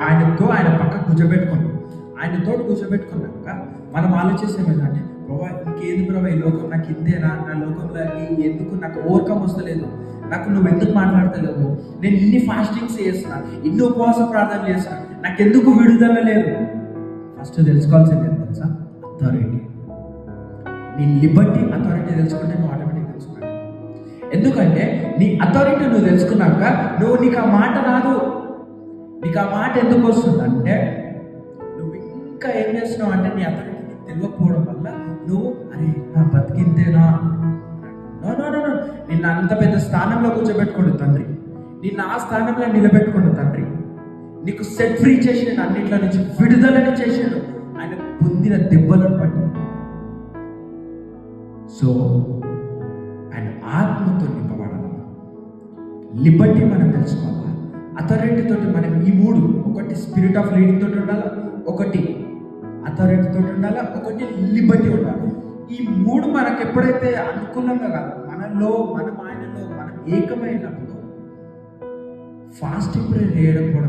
ఆయన పక్క కూర్చోబెట్టుకున్నాం. ఆయనతో కూర్చోబెట్టుకున్నాక మనం ఆలోచిస్తాం ఏంటంటే, ప్రభా ఇంకేంది ప్రభా ఈ లోకం నాకు ఇంతేనా, నా లోకంలో ఎందుకు నాకు ఓవర్కమ్ వస్తలేదు, నాకు నువ్వు ఎందుకు మాట్లాడతలేవు, నేను ఇన్ని ఫాస్టింగ్స్ చేస్తున్నా, ఇన్ని ఉపవాస ప్రార్థనలు చేస్తున్నా, నాకెందుకు విడుదల లేదు. ఫస్ట్ తెలుసుకోవాల్సింది ఏం తెలుసా? అథారిటీ. నీ లిబర్టీ అథారిటీ తెలుసుకుంటే నువ్వు ఆటోమేటిక్ తెలుసుకున్నావు. ఎందుకంటే నీ అథారిటీ నువ్వు తెలుసుకున్నాక నీకు ఆ మాట రాదు. నీకు ఆ మాట ఎందుకు వస్తుందంటే నువ్వు ఇంకా ఏం చేస్తున్నావు అంటే నీ అథారిటీ నీకు తెలియకపోవడం వల్ల నువ్వు అరే నా బతికింతేనా. నిన్ను అంత పెద్ద స్థానంలో కూర్చోబెట్టుకోండి తండ్రి, నిన్ను ఆ స్థానంలో నిలబెట్టుకోండి తండ్రి, నీకు సెట్ ఫ్రీ చేసాడు, అన్నింటిలో నుంచి విడుదలని చేసాడు ఆయన పొందిన దెబ్బలను బట్టి. సో ఆయన ఆత్మతో నింపబడాలి. లిబర్టీ మనం తెలుసుకోవాలి. అథారిటీ తోటి మనం ఈ మూడు, ఒకటి స్పిరిట్ ఆఫ్ లీడింగ్ తోటి ఉండాలి, ఒకటి అథారిటీ తోటి ఉండాలి, ఒకటి లిబర్టీ ఉండాలి. ఈ మూడు మనకు ఎప్పుడైతే అనుకూలంగా కాదు, మనలో మనం ఆయనలో మనం ఏకమైనప్పుడు ఫాస్టింగ్ ప్రేయర్ చేయడం కూడా